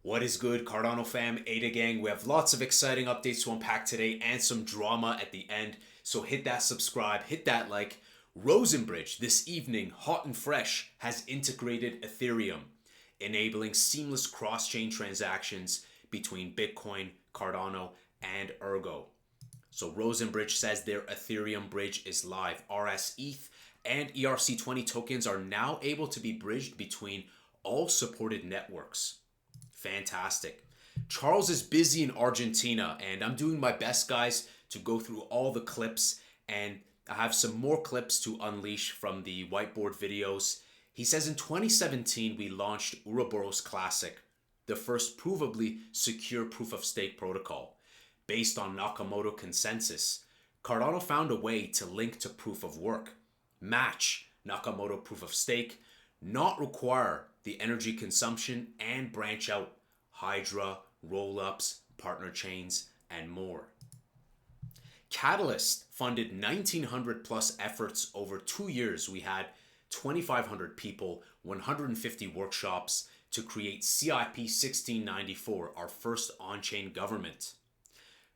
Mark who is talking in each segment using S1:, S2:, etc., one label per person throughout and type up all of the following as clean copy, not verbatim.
S1: What is good, Cardano fam, ADA gang? We have lots of exciting updates to unpack today and some drama at the end. So hit that subscribe, hit that like. Rosen Bridge this evening, hot and fresh, has integrated Ethereum, enabling seamless cross-chain transactions between Bitcoin, Cardano, and Ergo. So Rosen Bridge says their Ethereum bridge is live. rsETH and ERC20 tokens are now able to be bridged between all supported networks. Fantastic. Charles is busy in Argentina, and I'm doing my best, guys, to go through all the clips, and I have some more clips to unleash from the whiteboard videos. He says in 2017, we launched Ouroboros Classic, the first provably secure proof-of-stake protocol. Based on Nakamoto Consensus, Cardano found a way to link to proof of work, match Nakamoto proof of stake, not require the energy consumption, and branch out HYDRA, Rollups, Partnerchains, and more. Catalyst funded 1,900 plus efforts over 2 years. We had 2,500 people, 150 workshops to create CIP 1694, our first on-chain government.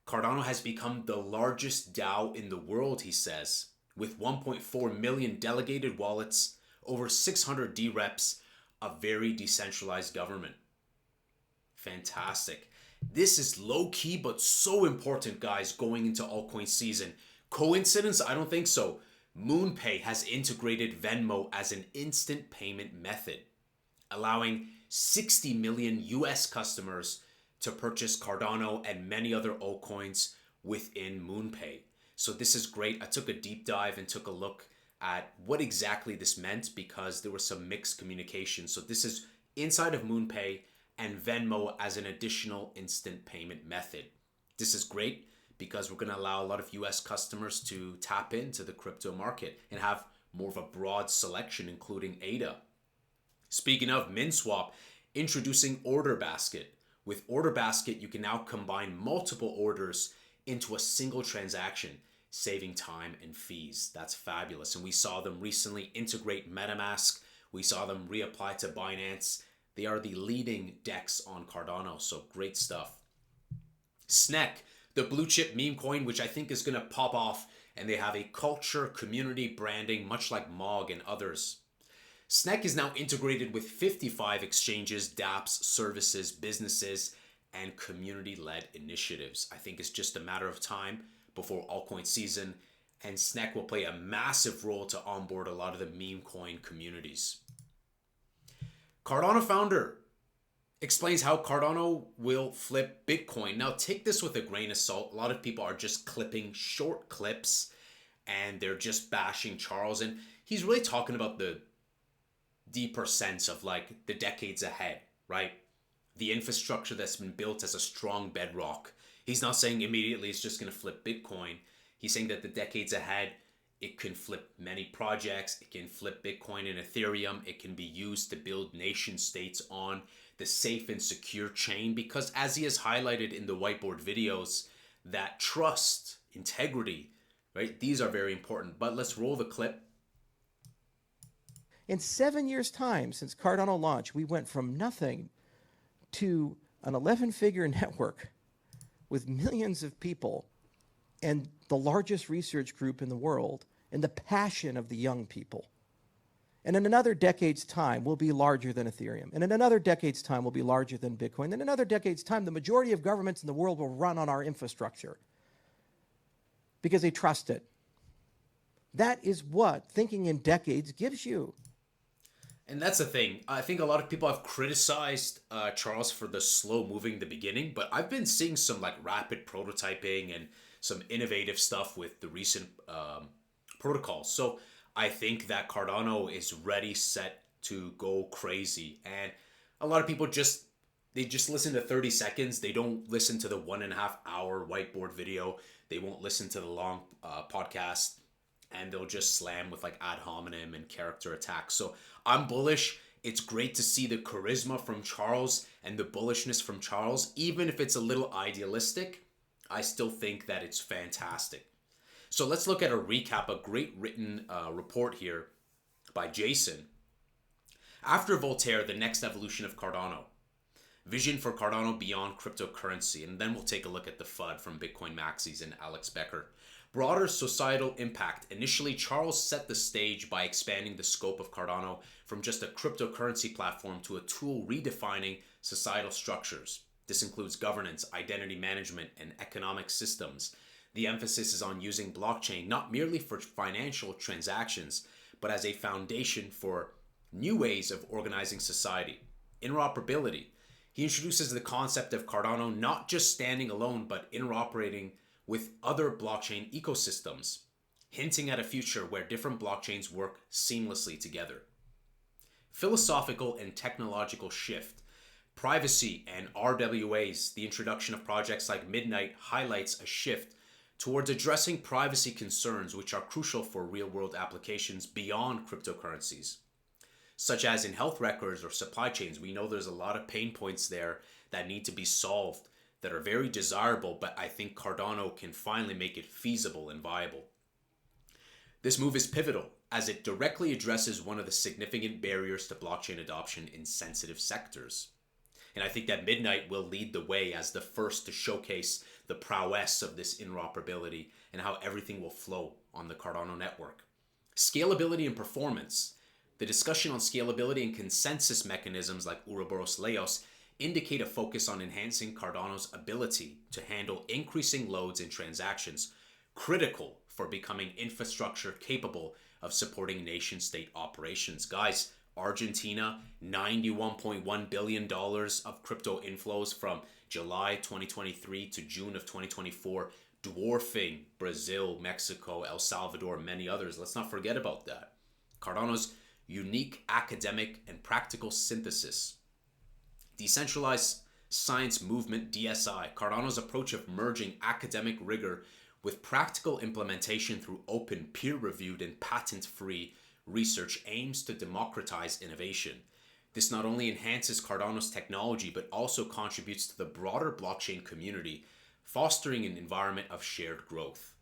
S1: Cardano has become the largest DAO in the world, he says, with 1.4 million delegated wallets, over 600 DREPs, a very decentralized government. Fantastic. This is low-key but so important, guys, going into altcoin season. Coincidence? I don't think so. MoonPay has integrated Venmo as an instant payment method, allowing 60 million US customers to purchase Cardano and many other altcoins within MoonPay. So this is great. I took a deep dive and took a look at what exactly this meant because there was some mixed communication. So this is inside of MoonPay and Venmo as an additional instant payment method. This is great because we're going to allow a lot of US customers to tap into the crypto market and have more of a broad selection, including ADA. Speaking of Minswap, introducing Order Basket. With Order Basket, you can now combine multiple orders into a single transaction, saving time and fees. That's fabulous. And we saw them recently integrate MetaMask. We saw them reapply to Binance. They are the leading DEX on Cardano, so great stuff. SNEK, the Bluechip meme coin, which I think is going to pop off, and they have a culture, community, branding, much like MOG and others. SNEK is now integrated with 55 exchanges, Dapps, services, businesses, and community-led initiatives. I think it's just a matter of time before altcoin season, and SNEK will play a massive role to onboard a lot of the meme coin communities. Cardano founder explains how Cardano will flip Bitcoin. Now take this with a grain of salt. A lot of people are just clipping short clips and they're just bashing Charles, and he's really talking about the deeper sense of like the decades ahead, right? The infrastructure that's been built as a strong bedrock. He's not saying immediately it's just going to flip Bitcoin. He's saying that the decades ahead, it can flip many projects. It can flip Bitcoin and Ethereum. It can be used to build nation states on the safe and secure chain because, as he has highlighted in the whiteboard videos, that trust, integrity, right? These are very important. But let's roll the clip.
S2: In 7 years' time since Cardano launched, we went from nothing to an 11-figure network with millions of people and the largest research group in the world and the passion of the young people. And in another decade's time, we'll be larger than Ethereum. And in another decade's time, we'll be larger than Bitcoin. And in another decade's time, the majority of governments in the world will run on our infrastructure because they trust it. That is what thinking in decades gives you.
S1: And that's the thing. I think a lot of people have criticized Charles for the slow moving the beginning, but I've been seeing some like rapid prototyping and some innovative stuff with the recent protocols. So I think that Cardano is ready, set to go crazy. And a lot of people just listen to 30 seconds. They don't listen to the 1.5 hour whiteboard video. They won't listen to the long podcast. And they'll just slam with like ad hominem and character attacks. So I'm bullish. It's great to see the charisma from Charles and the bullishness from Charles. Even if it's a little idealistic, I still think that it's fantastic. So let's look at a recap, a great written report here by Jason. After Voltaire, the next evolution of Cardano. Vision for Cardano beyond cryptocurrency, and then we'll take a look at the FUD from Bitcoin Maxis and Alex Becker. Broader societal impact. Initially, Charles set the stage by expanding the scope of Cardano from just a cryptocurrency platform to a tool redefining societal structures. This includes governance, identity management, and economic systems. The emphasis is on using blockchain not merely for financial transactions, but as a foundation for new ways of organizing society. Interoperability. He introduces the concept of Cardano not just standing alone, but interoperating with other blockchain ecosystems, hinting at a future where different blockchains work seamlessly together. Philosophical and technological shift. Privacy and RWAs. The introduction of projects like Midnight highlights a shift towards addressing privacy concerns which are crucial for real-world applications beyond cryptocurrencies, such as in health records or supply chains. We know there's a lot of pain points there that need to be solved that are very desirable, but I think Cardano can finally make it feasible and viable. This move is pivotal as it directly addresses one of the significant barriers to blockchain adoption in sensitive sectors. And I think that Midnight will lead the way as the first to showcase the prowess of this interoperability and how everything will flow on the Cardano network. Scalability and performance. The discussion on scalability and consensus mechanisms like Ouroboros Laos indicate a focus on enhancing Cardano's ability to handle increasing loads and transactions, critical for becoming infrastructure capable of supporting nation-state operations. Guys, Argentina, $91.1 billion of crypto inflows from July 2023 to June of 2024, dwarfing Brazil, Mexico, El Salvador, and many others. Let's not forget about that. Cardano's unique academic and practical synthesis. Decentralized Science Movement, DSI. Cardano's approach of merging academic rigor with practical implementation through open, peer-reviewed, and patent-free research aims to democratize innovation. This not only enhances Cardano's technology, but also contributes to the broader blockchain community, fostering an environment of shared growth.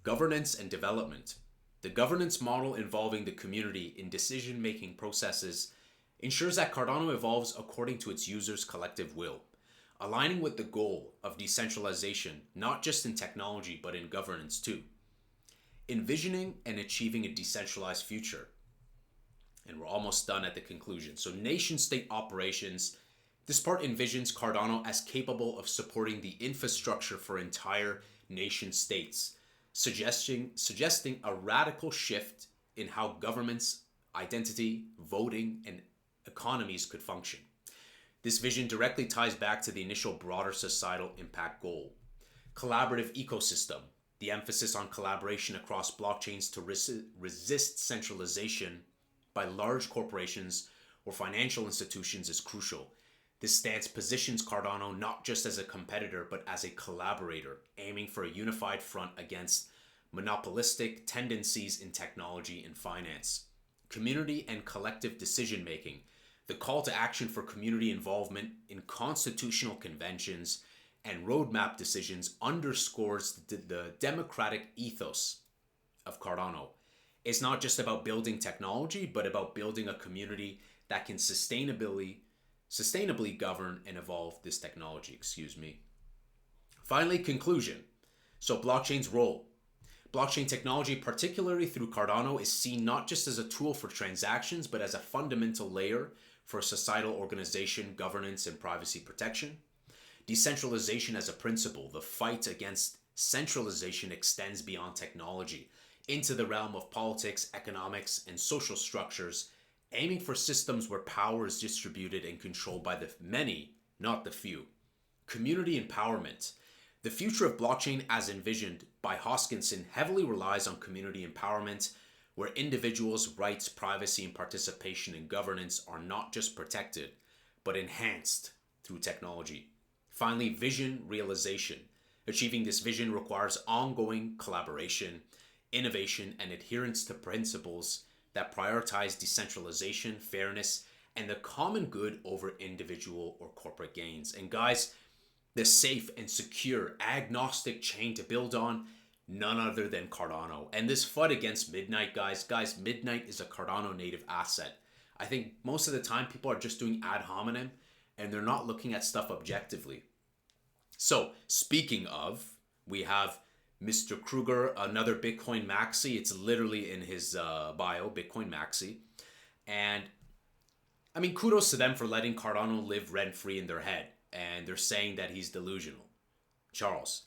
S1: Governance and development. The governance model involving the community in decision-making processes ensures that Cardano evolves according to its users' collective will, aligning with the goal of decentralization, not just in technology, but in governance too. Envisioning and achieving a decentralized future. And we're almost done at the conclusion. So nation-state operations. This part envisions Cardano as capable of supporting the infrastructure for entire nation-states, suggesting a radical shift in how governments, identity, voting, and economies could function. This vision directly ties back to the initial broader societal impact goal. Collaborative ecosystem. The emphasis on collaboration across blockchains to resist centralization by large corporations or financial institutions is crucial. This stance positions Cardano not just as a competitor, but as a collaborator, aiming for a unified front against monopolistic tendencies in technology and finance. Community and collective decision-making. The call to action for community involvement in constitutional conventions and roadmap decisions underscores the democratic ethos of Cardano. It's not just about building technology, but about building a community that can sustainably govern and evolve this technology. Finally, conclusion. So blockchain's role. Blockchain technology, particularly through Cardano, is seen not just as a tool for transactions, but as a fundamental layer for societal organization, governance, and privacy protection. Decentralization as a principle. The fight against centralization extends beyond technology into the realm of politics, economics, and social structures, aiming for systems where power is distributed and controlled by the many, not the few. Community empowerment. The future of blockchain as envisioned by Hoskinson heavily relies on community empowerment, where individuals' rights, privacy, and participation in governance are not just protected, but enhanced through technology. Finally, vision realization. Achieving this vision requires ongoing collaboration, innovation, and adherence to principles that prioritize decentralization, fairness, and the common good over individual or corporate gains. And guys, the safe and secure agnostic chain to build on, none other than Cardano. And this FUD against Midnight, guys, Midnight is a Cardano native asset. I think most of the time people are just doing ad hominem and they're not looking at stuff objectively. So speaking of, we have Mr. Krueger, another Bitcoin Maxi. It's literally in his bio, Bitcoin Maxi. And I mean, kudos to them for letting Cardano live rent-free in their head. And they're saying that he's delusional, Charles.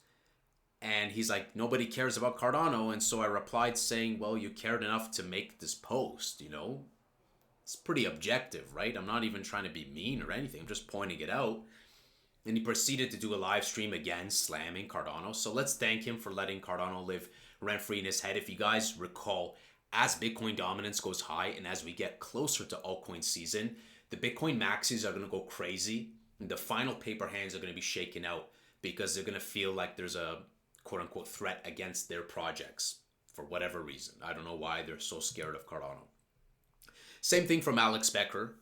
S1: And he's like, nobody cares about Cardano. And so I replied saying, well, you cared enough to make this post, you know? It's pretty objective, right? I'm not even trying to be mean or anything. I'm just pointing it out. And he proceeded to do a live stream again, slamming Cardano. So let's thank him for letting Cardano live rent-free in his head. If you guys recall, as Bitcoin dominance goes high and as we get closer to altcoin season, the Bitcoin maxis are going to go crazy. And the final paper hands are going to be shaken out because they're going to feel like there's a quote-unquote threat against their projects for whatever reason. I don't know why they're so scared of Cardano. Same thing from Alex Becker.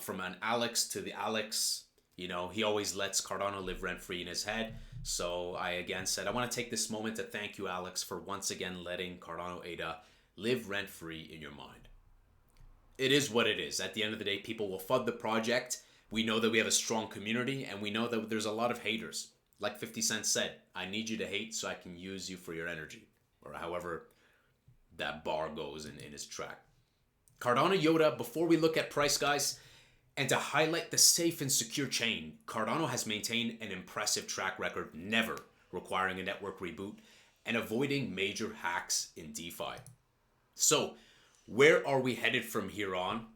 S1: From an Alex to the Alex, you know, he always lets Cardano live rent-free in his head. So I again said, I want to take this moment to thank you, Alex, for once again letting Cardano ADA live rent-free in your mind. It is what it is. At the end of the day, people will FUD the project. We know that we have a strong community, and we know that there's a lot of haters. Like 50 Cent said, I need you to hate so I can use you for your energy. Or however that bar goes in his track. Cardano Yoda, before we look at price, guys, and to highlight the safe and secure chain, Cardano has maintained an impressive track record, never requiring a network reboot and avoiding major hacks in DeFi. So, where are we headed from here on?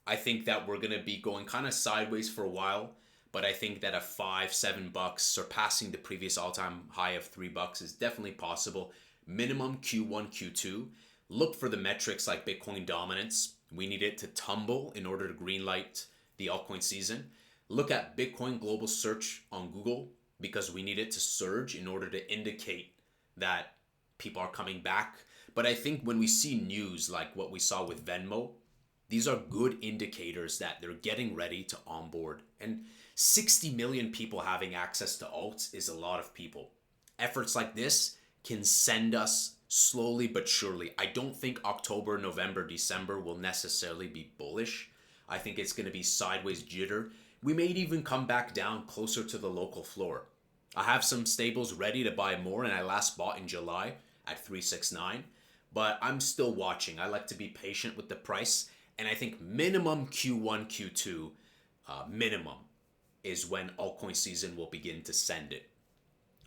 S1: I think that we're going to be going kind of sideways for a while, but I think that at $5-7 surpassing the previous all-time high of $3 is definitely possible. Minimum Q1, Q2. Look for the metrics like Bitcoin dominance. We need it to tumble in order to greenlight the altcoin season. Look at Bitcoin global search on Google because we need it to surge in order to indicate that people are coming back. But I think when we see news like what we saw with Venmo, these are good indicators that they're getting ready to onboard. And 60 million people having access to alts is a lot of people. Efforts like this can send us slowly but surely. I don't think October, November, December will necessarily be bullish. I think it's going to be sideways jitter. We may even come back down closer to the local floor. I have some stables ready to buy more, and I last bought in July at 369, but I'm still watching. I like to be patient with the price, and I think minimum Q1, Q2, minimum is when altcoin season will begin to send it.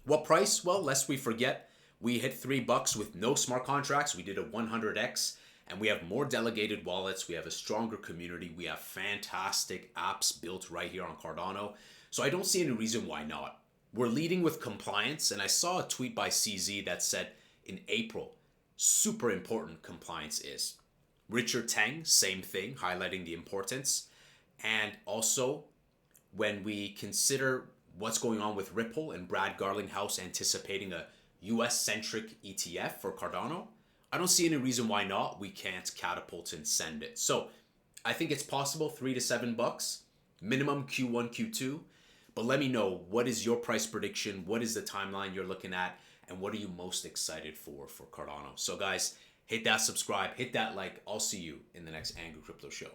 S1: What price? Well, lest we forget, we hit $3 with no smart contracts. We did a 100x, and we have more delegated wallets. We have a stronger community. We have fantastic apps built right here on Cardano. So I don't see any reason why not. We're leading with compliance, and I saw a tweet by CZ that said in April, super important compliance is. Richard Teng, same thing, highlighting the importance. And also, when we consider what's going on with Ripple and Brad Garlinghouse anticipating a US-centric ETF for Cardano, I don't see any reason why not. We can't catapult and send it. So I think it's possible $3 to $7, minimum Q1, Q2. But let me know, what is your price prediction? What is the timeline you're looking at? And what are you most excited for Cardano? So guys, hit that subscribe, hit that like. I'll see you in the next Angry Crypto Show.